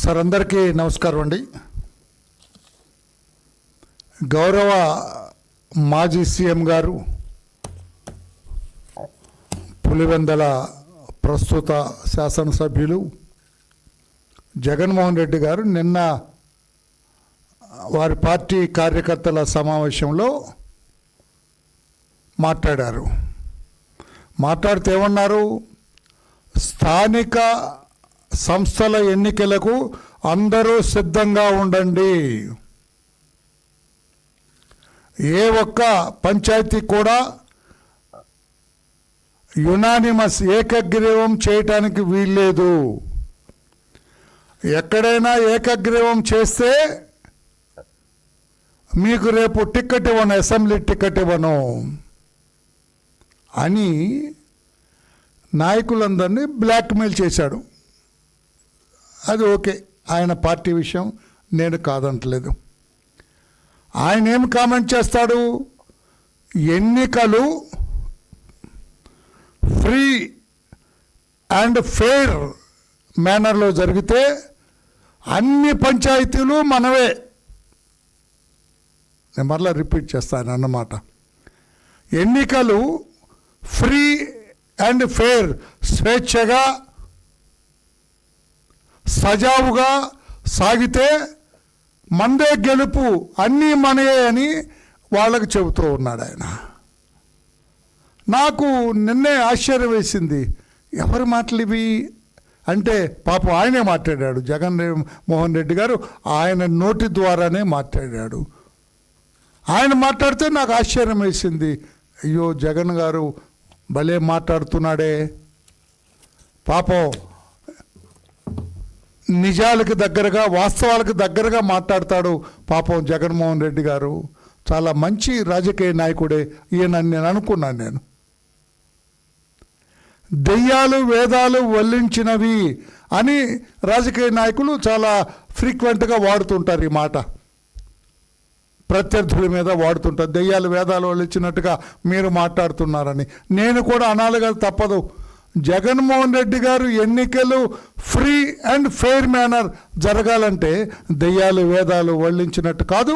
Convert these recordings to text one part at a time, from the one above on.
Sir అందరికీ నమస్కారం అండి. గౌరవ మాజీ సీఎం గారు పులివెందల ప్రస్తుత శాసనసభ్యులు జగన్మోహన్ రెడ్డి గారు నిన్న వారి పార్టీ కార్యకర్తల సమావేశంలో మాట్లాడితే ఏమన్నారు? స్థానిక సంస్థల ఎన్నికలకు అందరూ సిద్ధంగా ఉండండి. ఏ ఒక్క పంచాయతీ కూడా యునానిమస్ ఏకగ్రీవం చేయటానికి వీల్లేదు. ఎక్కడైనా ఏకగ్రీవం చేస్తే మీకు రేపు టికెట్ ఇవ్వను, అసెంబ్లీ టికెట్ ఇవ్వను అని నాయకులందరినీ బ్లాక్మెయిల్ చేశాడు. అది ఓకే, ఆయన పార్టీ విషయం, నేను కాదంటలేదు. ఆయన ఏం కామెంట్ చేస్తాడు? ఎన్నికలు ఫ్రీ అండ్ ఫెయిర్ మేనర్లో జరిగితే అన్ని పంచాయతీలు మనవే. నేను మరలా రిపీట్ చేస్తాను అన్నమాట. ఎన్నికలు ఫ్రీ అండ్ ఫెయిర్, స్వేచ్ఛగా సజావుగా సాగితే మందే గెలుపు, అన్నీ మనయే అని వాళ్ళకు చెబుతూ ఉన్నాడు ఆయన. నాకు నిన్నే ఆశ్చర్యం వేసింది. ఎవరి మాటలు ఇవి అంటే పాపం ఆయనే మాట్లాడాడు. జగన్మోహన్ రెడ్డి గారు ఆయన నోటి ద్వారానే మాట్లాడాడు. ఆయన మాట్లాడితే నాకు ఆశ్చర్యం వేసింది. అయ్యో, జగన్ గారు భలే మాట్లాడుతున్నాడే, పాపం నిజాలకు దగ్గరగా, వాస్తవాలకు దగ్గరగా మాట్లాడతాడు పాపం జగన్మోహన్ రెడ్డి గారు. చాలా మంచి రాజకీయ నాయకుడే ఈయన నేను అనుకున్నాను. దెయ్యాలు వేదాలు వల్లించినవి అని రాజకీయ నాయకులు చాలా ఫ్రీక్వెంట్గా వాడుతుంటారు ఈ మాట. ప్రత్యర్థుల మీద వాడుతుంటారు. దెయ్యాలు వేదాలు వల్లించినట్టుగా మీరు మాట్లాడుతున్నారని. నేను కూడా అనాలిగా తప్పదు. జగన్మోహన్ రెడ్డి గారు ఎన్నికలు ఫ్రీ అండ్ ఫెయిర్ మేనర్ జరగాలంటే దెయ్యాలు వేదాలు వల్లించినట్టు కాదు.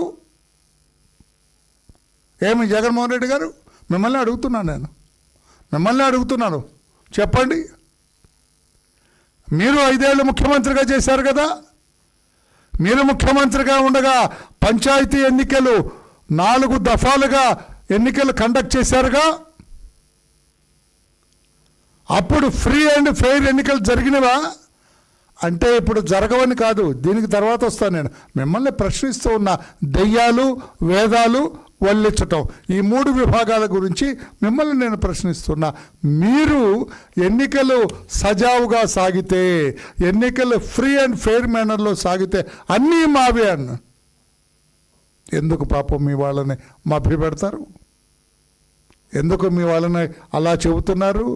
ఏమి జగన్మోహన్ రెడ్డి గారు, మిమ్మల్ని అడుగుతున్నాను, చెప్పండి. మీరు 5 ఏళ్ళు ముఖ్యమంత్రిగా చేశారు కదా. మీరు ముఖ్యమంత్రిగా ఉండగా పంచాయతీ ఎన్నికలు 4 దఫాలుగా ఎన్నికలు కండక్ట్ చేశారుగా. అప్పుడు ఫ్రీ అండ్ ఫెయిర్ ఎన్నికలు జరిగినవా అంటే ఇప్పుడు జరగవని కాదు, దీనికి తర్వాత వస్తాను. నేను మిమ్మల్ని ప్రశ్నిస్తూ ఉన్న దెయ్యాలు వేదాలు వల్లించటం, ఈ 3 విభాగాల గురించి మిమ్మల్ని నేను ప్రశ్నిస్తున్నా. మీరు ఎన్నికలు సజావుగా సాగితే, ఎన్నికలు ఫ్రీ అండ్ ఫెయిర్ మేనర్లో సాగితే అన్నీ మావే అన్న. ఎందుకు పాపం మీ వాళ్ళని మభ్యపెడతారు? ఎందుకు మీ వాళ్ళని అలా చెబుతున్నారు?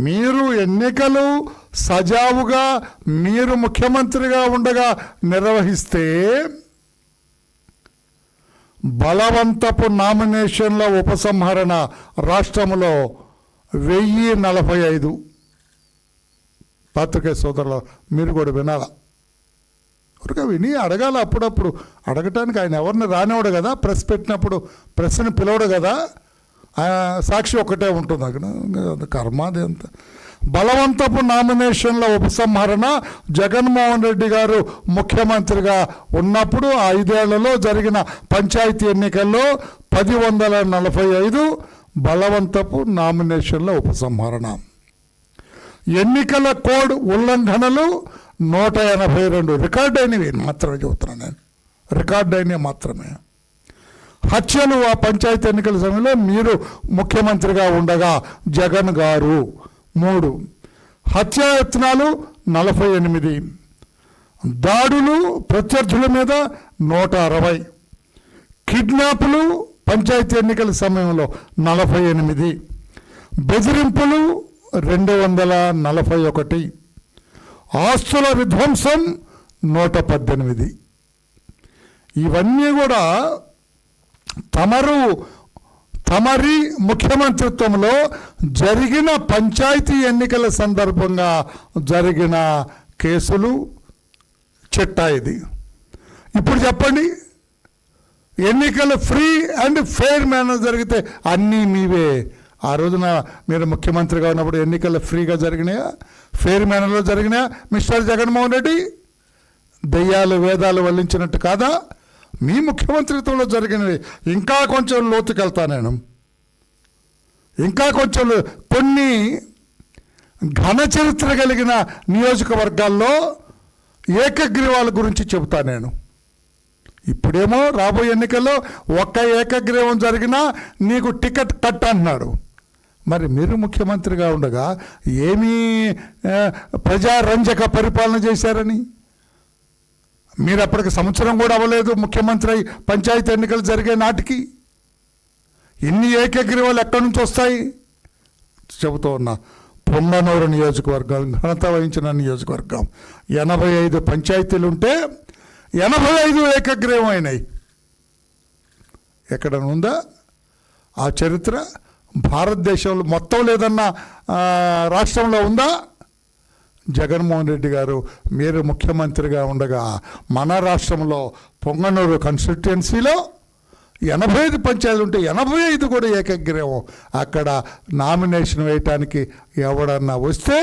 మీరు ఎన్నికలు సజావుగా మీరు ముఖ్యమంత్రిగా ఉండగా నిర్వహిస్తే బలవంతపు నామినేషన్ల ఉపసంహరణ రాష్ట్రంలో 1045. పాత్రికేయ సోదరులు మీరు కూడా వినాలా, ఊరికే విని అడగాల. అప్పుడప్పుడు అడగటానికి ఆయన ఎవరిని రానివాడు కదా, ప్రెస్ పెట్టినప్పుడు ప్రెస్ని పిలవడు కదా, సాక్షి ఒక్కటే ఉంటుంది అక్కడ. కర్మాది అంత బలవంతపు నామినేషన్ల ఉపసంహరణ జగన్మోహన్ రెడ్డి గారు ముఖ్యమంత్రిగా ఉన్నప్పుడు 5 ఏళ్లలో జరిగిన పంచాయతీ ఎన్నికల్లో 1045 బలవంతపు నామినేషన్ల ఉపసంహరణ. ఎన్నికల కోడ్ ఉల్లంఘనలు 182 రికార్డ్ అయినవి మాత్రమే చెబుతున్నాను నేను, రికార్డ్ అయినవి మాత్రమే. హత్యలు ఆ పంచాయతీ ఎన్నికల సమయంలో మీరు ముఖ్యమంత్రిగా ఉండగా జగన్ గారు 3, హత్యాయత్నాలు 48, దాడులు ప్రత్యర్థుల మీద 160, కిడ్నాపులు పంచాయతీ ఎన్నికల సమయంలో 48, బెదిరింపులు 241, ఆస్తుల విధ్వంసం 118. ఇవన్నీ కూడా తమరి ముఖ్యమంత్రిత్వంలో జరిగిన పంచాయతీ ఎన్నికల సందర్భంగా జరిగిన కేసులు, చిట్టా ఇది. ఇప్పుడు చెప్పండి, ఎన్నికలు ఫ్రీ అండ్ ఫెయిర్ మేనర్ జరిగితే అన్నీ మీవే. ఆ రోజున మీరు ముఖ్యమంత్రిగా ఉన్నప్పుడు ఎన్నికలు ఫ్రీగా జరిగినాయా, ఫెయిర్ మేనర్లో జరిగినాయా మిస్టర్ జగన్మోహన్ రెడ్డి? దెయ్యాలు వేదాలు వల్లించినట్టు కాదా? మీ ముఖ్యమంత్రిత్వంలో జరిగినవి. ఇంకా కొంచెం లోతుకెళ్తా నేను, ఇంకా కొంచెం కొన్ని ఘన చరిత్ర కలిగిన నియోజకవర్గాల్లో ఏకగ్రీవాల గురించి చెబుతా నేను. ఇప్పుడేమో రాబోయే ఎన్నికల్లో ఒక్క ఏకగ్రీవం జరిగినా నీకు టికెట్ కట్ అంటున్నాడు. మరి మీరు ముఖ్యమంత్రిగా ఉండగా ఏమీ ప్రజారంజక పరిపాలన చేశారని? మీరు అప్పటికి సంవత్సరం కూడా అవ్వలేదు ముఖ్యమంత్రి అయి పంచాయతీ ఎన్నికలు జరిగే నాటికి. ఇన్ని ఏకగ్రీవాలు ఎక్కడి నుంచి వస్తాయి? చెబుతూ ఉన్నా, పొంగనూరు నియోజకవర్గం ఘనత వహించిన నియోజకవర్గం, 85 పంచాయతీలు ఉంటే 85 ఏకగ్రీవం అయినాయి. ఎక్కడ ఉందా ఆ చరిత్ర? భారతదేశంలో మొత్తం లేదన్న రాష్ట్రంలో ఉందా? జగన్మోహన్ రెడ్డి గారు మీరు ముఖ్యమంత్రిగా ఉండగా మన రాష్ట్రంలో పొంగనూరు కాన్స్టిట్యుయెన్సీలో 85 పంచాయతీలు ఉంటే 85 కూడా ఏకగ్రీవం. అక్కడ నామినేషన్ వేయటానికి ఎవడన్నా వస్తే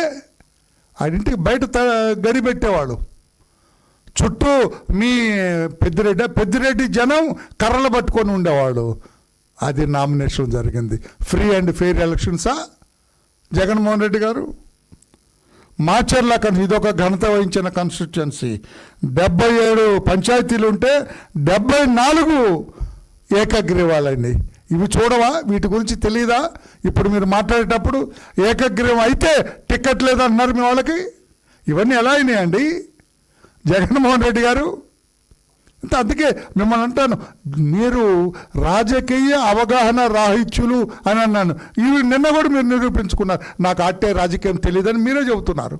ఆడింటికి బయట గడిపెట్టేవాడు. చుట్టూ మీ పెద్దిరెడ్డి జనం కర్రలు పట్టుకొని ఉండేవాడు. అది నామినేషన్ జరిగింది. ఫ్రీ అండ్ ఫెయిర్ ఎలక్షన్సా జగన్మోహన్ రెడ్డి గారు? మాచర్ల ఇదొక ఘనత వహించిన కాన్స్టిట్యుయెన్సీ, 77 పంచాయతీలు ఉంటే 74 ఏకగ్రీవాలండి. ఇవి చూడవా? వీటి గురించి తెలియదా? ఇప్పుడు మీరు మాట్లాడేటప్పుడు ఏకగ్రీవం అయితే టికెట్ లేదన్నారు మీ వాళ్ళకి. ఇవన్నీ ఎలా అయినాయండి జగన్మోహన్ రెడ్డి గారు? అందుకే మిమ్మల్ని అంటాను, మీరు రాజకీయ అవగాహన రాహిత్యులు అని అన్నాను. ఇవి నిన్న కూడా మీరు నిరూపించుకున్నారు. నాకు అట్టే రాజకీయం తెలియదని మీరే చెబుతున్నారు.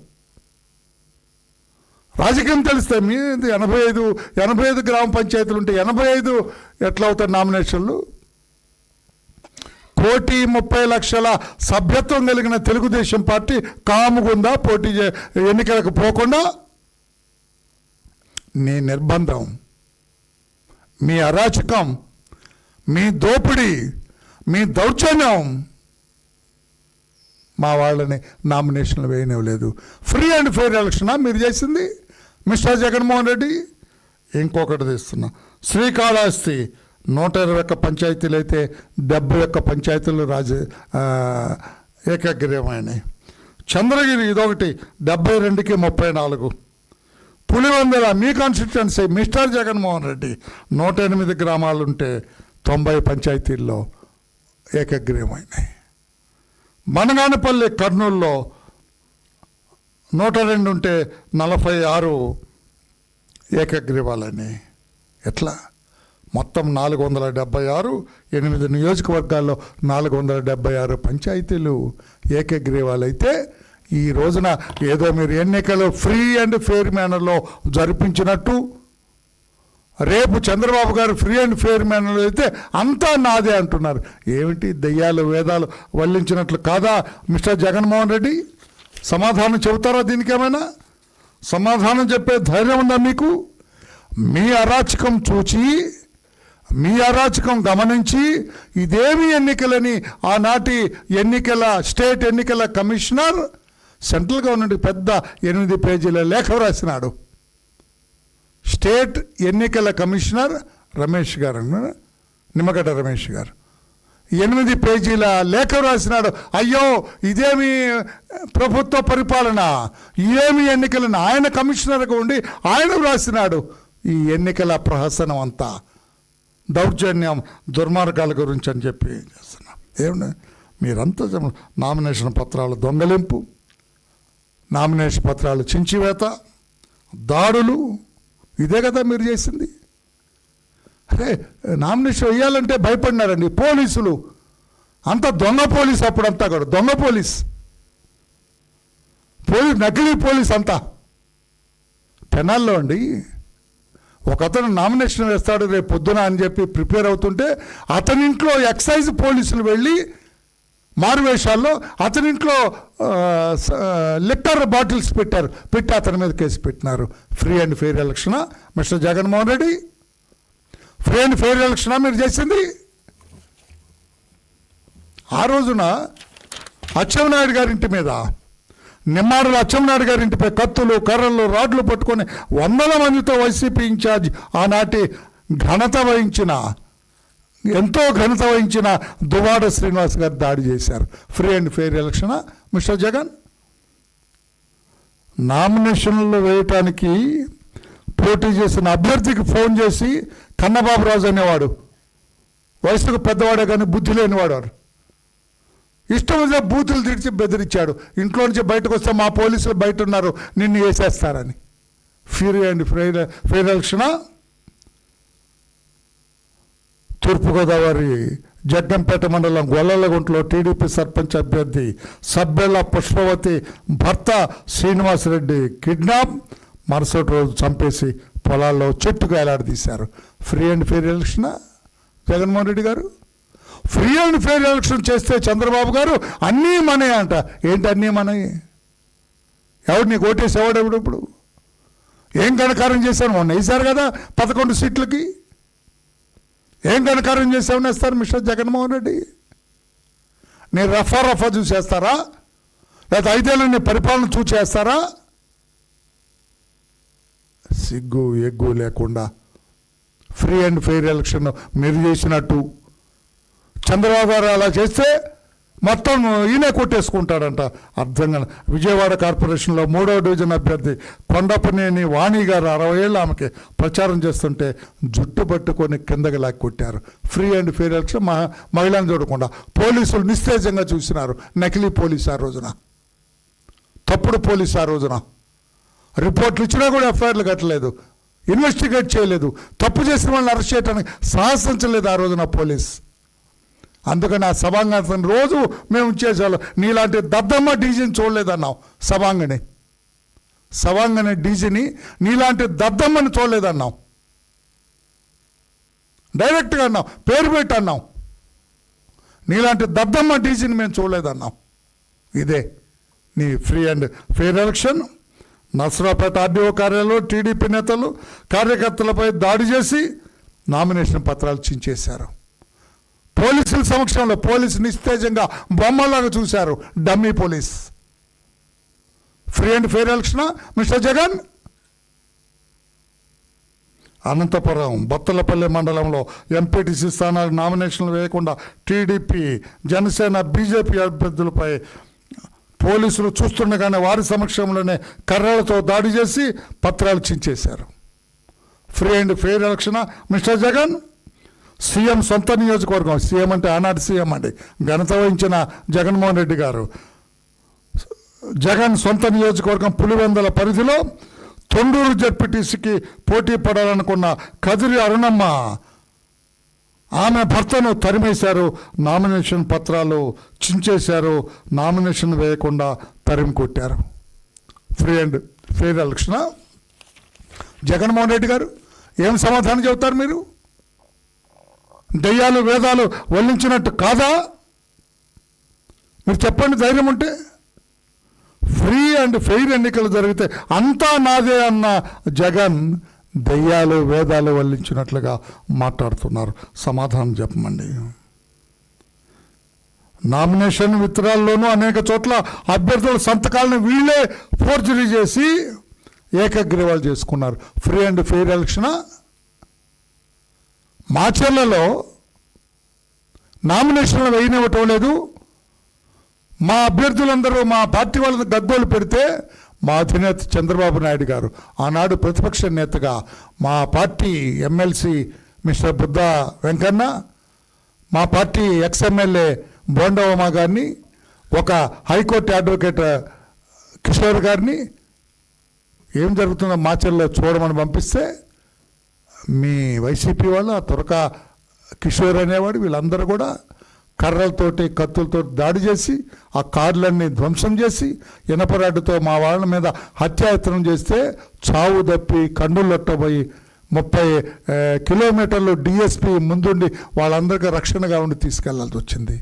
రాజకీయం తెలిస్తే మీ 85 గ్రామ పంచాయతీలు ఉంటే 85 ఎట్లా అవుతాయి నామినేషన్లు? 1,30,00,000 సభ్యత్వం కలిగిన తెలుగుదేశం పార్టీ కాముగుందా పోటీ ఎన్నికలకు పోకుండా? నీ నిర్బంధం, మీ అరాచకం, మీ దోపిడీ, మీ దౌర్జన్యం మా వాళ్ళని నామినేషన్లు వేయనివ్వలేదు. ఫ్రీ అండ్ ఫెయిర్ ఎలక్షనా మీరు చేసింది మిస్టర్ జగన్మోహన్ రెడ్డి? ఇంకొకటి తీస్తున్నా, శ్రీకాళహస్తి 121 పంచాయతీలు అయితే 71 పంచాయతీలు ఏకగ్రీవమైనాయి. చంద్రగిరి ఇదొకటి 72కి 34. పులివెందుల మీ కాన్స్టిట్యుయెన్సీ మిస్టర్ జగన్మోహన్ రెడ్డి 108 గ్రామాలుంటే 90 పంచాయతీల్లో ఏకగ్రీవమైనాయి. మనగానపల్లి కర్నూలులో 102 ఉంటే 46 ఏకగ్రీవాలని. ఎట్లా? మొత్తం 476, 8 నియోజకవర్గాల్లో 476 పంచాయతీలు ఏకగ్రీవాలైతే ఈ రోజున ఏదో మీరు ఎన్నికలు ఫ్రీ అండ్ ఫెయిర్ మేనర్లో జరిపించినట్టు, రేపు చంద్రబాబు గారు ఫ్రీ అండ్ ఫెయిర్ మేనర్లో అయితే అంతా నాదే అంటున్నారు. ఏమిటి దెయ్యాలు వేదాలు వల్లించినట్లు కాదా మిస్టర్ జగన్మోహన్ రెడ్డి? సమాధానం చెబుతారా? దీనికి ఏమైనా సమాధానం చెప్పే ధైర్యం ఉందా మీకు? మీ అరాచకం చూచి, మీ అరాచకం గమనించి ఇదేమి ఎన్నికలని ఆనాటి స్టేట్ ఎన్నికల కమిషనర్ సెంట్రల్ గవర్నమెంట్ పెద్ద 8 పేజీల లేఖ రాసినాడు. స్టేట్ ఎన్నికల కమిషనర్ రమేష్ గారు, నిమ్మగడ్డ రమేష్ గారు 8 పేజీల లేఖ రాసినాడు. అయ్యో ఇదేమి ప్రభుత్వ పరిపాలన, ఇదేమి ఎన్నికలను ఆయన కమిషనర్గా ఉండి ఆయన రాసినాడు. ఈ ఎన్నికల ప్రహసనం అంతా దౌర్జన్యం దుర్మార్గాల గురించి అని చెప్పి చేస్తున్నా. ఏమన్నా మీరంతా నామినేషన్ పత్రాలు దొంగలింపు, నామినేషన్ పత్రాలు చించివేత, దాడులు, ఇదే కదా మీరు చేసింది. అరే నామినేషన్ వేయాలంటే భయపడినారండి పోలీసులు. అంత దొంగ పోలీస్, అప్పుడంతా కూడా దొంగ పోలీస్, నకిలీ పోలీస్ అంతా. తెనాల్లో అండి ఒకతను నామినేషన్ వేస్తాడు రేపు పొద్దున అని చెప్పి ప్రిపేర్ అవుతుంటే అతని ఇంట్లో ఎక్సైజ్ పోలీసులు వెళ్ళి మారువేషాల్లో అతనింట్లో లిక్కర్ బాటిల్స్ పెట్టి అతని మీద కేసు పెట్టినారు. ఫ్రీ అండ్ ఫెయిర్ ఎలక్షనా mister Jaganmohan Reddy? Free and fair ఎలక్షనా మీరు చేసింది? ఆ రోజున అచ్చెన్నాయుడు గారింటి మీద, నిమ్మాడల అచ్చెన్నాయుడు గారింటిపై కత్తులు, కర్రలు, రాడ్లు పట్టుకొని వందల మందితో వైసీపీ ఇన్ఛార్జ్ ఆనాటి ఎంతో ఘనత వహించిన దువ్వాడ శ్రీనివాస్ గారు దాడి చేశారు. ఫ్రీ అండ్ ఫెయిర్ ఎలక్షనా మిస్టర్ జగన్? నామినేషన్లు వేయటానికి పోటీ చేసిన అభ్యర్థికి ఫోన్ చేసి కన్నబాబు రాజు అనేవాడు, వయసుకు పెద్దవాడే కానీ బుద్ధి లేనివాడు, ఇష్టం వచ్చే బూతులు తిరిచి బెదిరించాడు. ఇంట్లో నుంచి బయటకు వస్తే మా పోలీసులు బయట ఉన్నారు, నిన్ను వేసేస్తారని. ఫ్రీ అండ్ ఫెయిర్ ఎలక్షనా? తూర్పుగోదావరి జగ్గంపేట మండలం గొల్లలగుంటలో టీడీపీ సర్పంచ్ అభ్యర్థి సబ్బెళ్ళ పుష్పవతి భర్త శ్రీనివాసరెడ్డి కిడ్నాప్, మరుసటి రోజు చంపేసి పొలాల్లో చెట్టుకు వేలాడదీశారు. ఫ్రీ అండ్ ఫెయిర్ ఎలక్షనా జగన్మోహన్ రెడ్డి గారు? ఫ్రీ అండ్ ఫెయిర్ ఎలక్షన్ చేస్తే చంద్రబాబు గారు అన్నీ మనయే అంట. ఏంటి అన్నీ మనయే? ఎవడు నీకు ఓటేసి ఎవడెవడు? ఇప్పుడు ఏం ఘనకారం చేశాను? మొన్న వేశారు కదా 11 సీట్లకి. ఏం ఘనకారం చేసామని వేస్తారు మిస్టర్ జగన్మోహన్ రెడ్డి? నేను రఫా చూసేస్తారా, లేదా 5 ఏళ్ళ నీ పరిపాలన చూసేస్తారా? సిగ్గు ఎగ్గు లేకుండా ఫ్రీ అండ్ ఫెయిర్ ఎలక్షన్ మీరు చేసినట్టు చంద్రబాబు గారు అలా చేస్తే మొత్తం ఈయనే కొట్టేసుకుంటాడంట. అర్థంగా విజయవాడ కార్పొరేషన్లో 3వ డివిజన్ అభ్యర్థి కొండపనేని వాణి గారు 60 ఏళ్ళు ఆమెకి ప్రచారం చేస్తుంటే జుట్టు పట్టుకొని కిందకి లాక్కి కొట్టారు. ఫ్రీ అండ్ ఫెయిర్ ఎలక్షన్ మహిళను చూడకుండా పోలీసులు నిస్తేజంగా చూసినారు. నకిలీ పోలీసు ఆ రోజున, తప్పుడు పోలీసు ఆ రోజున. రిపోర్ట్లు ఇచ్చినా కూడా ఎఫ్ఐఆర్లు కట్టలేదు, ఇన్వెస్టిగేట్ చేయలేదు, తప్పు చేసిన వాళ్ళని అరెస్ట్ చేయడానికి సాహసించలేదు ఆ రోజున పోలీస్. అందుకని ఆ సభాంగం రోజు మేము చేసేవాళ్ళం. నీలాంటి దద్దమ్మ డీజీని చూడలేదన్నాం. సభాంగని డీజీని నీలాంటి దద్దమ్మని చూడలేదన్నాం. డైరెక్ట్గా అన్నాం, పేరు పెట్టి అన్నాం. నీలాంటి దద్దమ్మ డీజీని మేము చూడలేదన్నాం. ఇదే నీ free and fair election. Narasaraopet RDO కార్యాలయంలో టీడీపీ నేతలు కార్యకర్తలపై దాడి చేసి నామినేషన్ పత్రాలు చించేశారు. పోలీసుల సమక్షంలో పోలీసు నిస్తేజంగా బొమ్మలాగా చూశారు. Dummy police. Free and fair ఎలక్షనా మిస్టర్ జగన్? అనంతపురం బత్తలపల్లి మండలంలో ఎంపీటీసీ స్థానాలు నామినేషన్లు వేయకుండా టీడీపీ, జనసేన, బీజేపీ అభ్యర్థులపై పోలీసులు చూస్తుండగానే వారి సమక్షంలోనే కర్రలతో దాడి చేసి పత్రాలు చించేశారు. ఫ్రీ అండ్ ఫెయిర్ ఎలక్షనా మిస్టర్ జగన్? సీఎం సొంత నియోజకవర్గం, సీఎం అంటే ఆనాటి సీఎం అండి, ఘనత వహించిన జగన్మోహన్ రెడ్డి గారు. జగన్ సొంత నియోజకవర్గం పులివెందుల పరిధిలో తొండూరు జడ్పీటీసీకి పోటీ పడాలనుకున్న కదిరి అరుణమ్మ ఆమె భర్తను తరిమేశారు. నామినేషన్ పత్రాలు చించేశారు. నామినేషన్ వేయకుండా తరిమి కొట్టారు. ఫ్రీ అండ్ ఫెయిర్ ఎలక్షనా జగన్మోహన్ రెడ్డి గారు? ఏం సమాధానం చెబుతారు మీరు? దయ్యాలు వేదాలు వల్లించినట్టు కాదా? మీరు చెప్పండి ధైర్యం ఉంటే. ఫ్రీ అండ్ ఫెయిర్ ఎన్నికలు జరిగితే అంతా నాదే అన్న జగన్ దయ్యాలు వేదాలు వల్లించినట్లుగా మాట్లాడుతున్నారు. సమాధానం చెప్పమండి. నామినేషన్ విత్డ్రాల్లోనూ అనేక చోట్ల అభ్యర్థుల సంతకాలను వీళ్ళే ఫోర్జరీ చేసి ఏకగ్రీవాలు చేసుకున్నారు. ఫ్రీ అండ్ ఫెయిర్ ఎలక్షనా? మాచర్లలో నామినేషన్లు వేయనివ్వటం లేదు. మా అభ్యర్థులందరూ మా పార్టీ వాళ్ళని గగ్గోలు పెడితే మా అధినేత చంద్రబాబు నాయుడు గారు ఆనాడు ప్రతిపక్ష నేతగా మా party MLC mister Buddha Venkanna, మా పార్టీ ఎక్స్ఎమ్మెల్యే బోండవమ్మ గారిని, ఒక హైకోర్టు అడ్వకేట్ కిషోర్ గారిని ఏం జరుగుతుందో మాచర్లో చూడమని పంపిస్తే మీ వైసీపీ వాళ్ళు ఆ తురక కిషోర్ అనేవాడు వీళ్ళందరూ కూడా కర్రలతోటి కత్తులతో దాడి చేసి ఆ కార్లన్నీ ధ్వంసం చేసి ఇనపరాడ్డుతో మా వాళ్ళ మీద హత్యాయత్నం చేస్తే చావు తప్పి కన్నులొట్టబోయి 30 కిలోమీటర్లు డిఎస్పీ ముందుండి వాళ్ళందరికీ రక్షణగా ఉండి తీసుకెళ్లాల్సి వచ్చింది.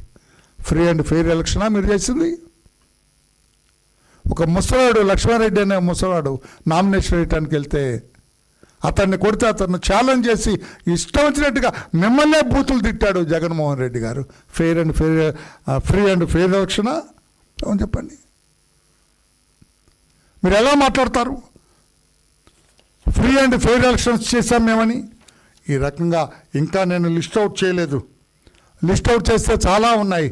ఫ్రీ అండ్ ఫెయిర్ ఎలక్షనా మీరు చేసింది? ఒక ముసలాడు లక్ష్మారెడ్డి అనే ముసలాడు నామినేషన్ వేయటానికి వెళ్తే అతన్ని కొడితే అతన్ని ఛాలెంజ్ చేసి ఇష్టం వచ్చినట్టుగా మిమ్మల్నే బూతులు తిట్టాడు జగన్మోహన్ రెడ్డి గారు. ఫ్రీ అండ్ ఫెయిర్ ఎలక్షనా అని చెప్పండి. మీరు ఎలా మాట్లాడతారు? ఫ్రీ అండ్ ఫెయిర్ ఎలక్షన్స్ చేశాం మేమని. ఈ రకంగా ఇంకా నేను లిస్ట్ అవుట్ చేయలేదు. లిస్ట్ అవుట్ చేస్తే చాలా ఉన్నాయి.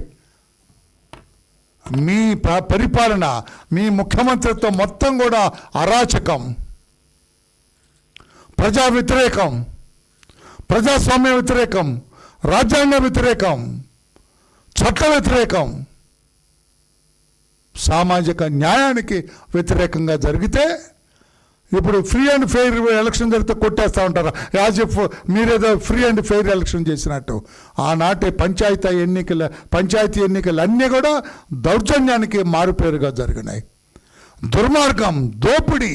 మీ పరిపాలన, మీ ముఖ్యమంత్రిత్వం మొత్తం కూడా అరాచకం, ప్రజా వ్యతిరేకం, ప్రజాస్వామ్య వ్యతిరేకం, రాజ్యాంగ వ్యతిరేకం, చట్ట వ్యతిరేకం, సామాజిక న్యాయానికి వ్యతిరేకంగా జరిగితే ఇప్పుడు ఫ్రీ అండ్ ఫెయిర్ ఎలక్షన్ జరిగితే కొట్టేస్తూ ఉంటారు. యాజ్ ఇఫ్ మీరేదో ఫ్రీ అండ్ ఫెయిర్ ఎలక్షన్ చేసినట్టు. ఆనాటి పంచాయతీ ఎన్నికలు అన్నీ కూడా దౌర్జన్యానికి మారుపేరుగా జరిగినాయి. దుర్మార్గం, దోపిడీ,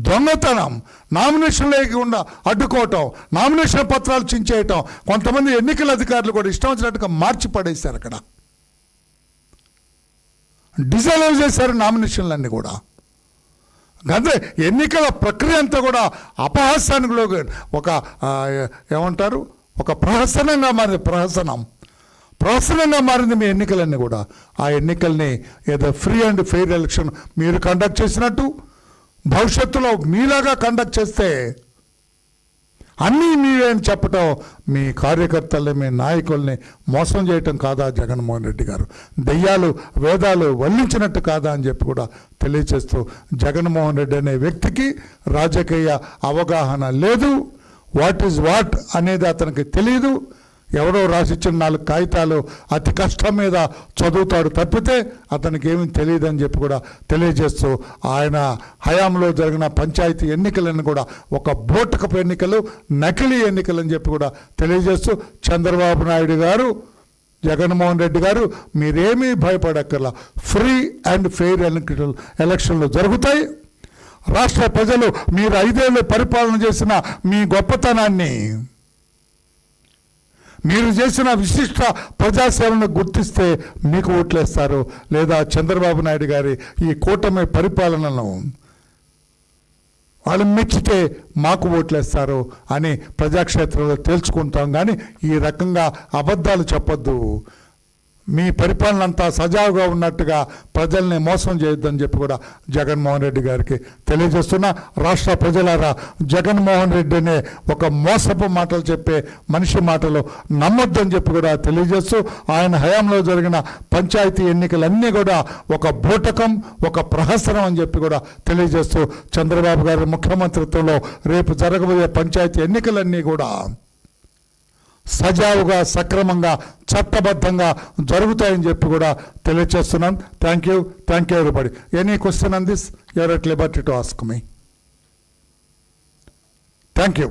దొంగతనం, నామినేషన్ లేకుండా అడ్డుకోవటం, నామినేషన్ పత్రాలు చించేయటం, కొంతమంది ఎన్నికల అధికారులు కూడా ఇష్టం వచ్చినట్టుగా మార్చి పడేశారు. అక్కడ డిజాల్వ్ చేశారు నామినేషన్లన్నీ కూడా. అంతే ఎన్నికల ప్రక్రియ అంతా కూడా అపహాస్యానికి ఒక ఏమంటారు, ఒక ప్రహసనంగా మారింది. ప్రహసనంగా మారింది మీ ఎన్నికలన్నీ కూడా. ఆ ఎన్నికల్ని ఏదో ఫ్రీ అండ్ ఫెయిర్ ఎలక్షన్ మీరు కండక్ట్ చేసినట్టు భవిష్యత్తులో మీలాగా కండక్ట్ చేస్తే అన్నీ మీవే అని చెప్పటం మీ కార్యకర్తల్ని, మీ నాయకుల్ని మోసం చేయటం కాదా జగన్మోహన్ రెడ్డి గారు? దెయ్యాలు వేదాలు వల్లించినట్టు కాదా అని చెప్పి కూడా తెలియచేస్తూ, జగన్మోహన్ రెడ్డి అనే వ్యక్తికి రాజకీయ అవగాహన లేదు. వాట్ ఈజ్ వాట్ అనేది అతనికి తెలియదు. ఎవరో రాసిచ్చిన 4 కాగితాలు అతి కష్టం మీద చదువుతాడు తప్పితే అతనికి ఏమీ తెలియదని చెప్పి కూడా తెలియజేస్తూ, ఆయన హయాంలో జరిగిన పంచాయతీ ఎన్నికలను కూడా ఒక బోటకపు ఎన్నికలు, నకిలీ ఎన్నికలు అని చెప్పి కూడా తెలియజేస్తూ, చంద్రబాబు నాయుడు గారు, జగన్మోహన్ రెడ్డి గారు మీరేమీ భయపడక్కర్లా. ఫ్రీ అండ్ ఫెయిర్ ఎలక్షన్లు జరుగుతాయి. రాష్ట్ర ప్రజలు మీరు 5 ఏళ్ళు పరిపాలన చేసిన మీ గొప్పతనాన్ని, మీరు చేసిన విశిష్ట ప్రజాసేవలను గుర్తిస్తే మీకు ఓట్లేస్తారు. లేదా చంద్రబాబు నాయుడు గారి ఈ కూటమి పరిపాలనను వాళ్ళు మెచ్చితే మాకు ఓట్లేస్తారు అని ప్రజాక్షేత్రంలో తేల్చుకుంటాం. కానీ ఈ రకంగా అబద్ధాలు చెప్పొద్దు. మీ పరిపాలన అంతా సజావుగా ఉన్నట్టుగా ప్రజల్ని మోసం చేయొద్దని చెప్పి కూడా జగన్మోహన్ రెడ్డి గారికి తెలియజేస్తున్నా. రాష్ట్ర ప్రజలారా, జగన్మోహన్ రెడ్డి అనే ఒక మోసపు మాటలు చెప్పే మనిషి మాటలు నమ్మొద్దని చెప్పి కూడా తెలియజేస్తూ, ఆయన హయాంలో జరిగిన పంచాయతీ ఎన్నికలన్నీ కూడా ఒక బూటకం, ఒక ప్రహసనం అని చెప్పి కూడా తెలియజేస్తూ, చంద్రబాబు గారి ముఖ్యమంత్రిత్వంలో రేపు జరగబోయే పంచాయతీ ఎన్నికలన్నీ కూడా సజావుగా, సక్రమంగా, చట్టబద్ధంగా జరుగుతాయని చెప్పి కూడా తెలియజేస్తున్నాను. Thank you everybody. Any question on this, you are at liberty to ask me. Thank you.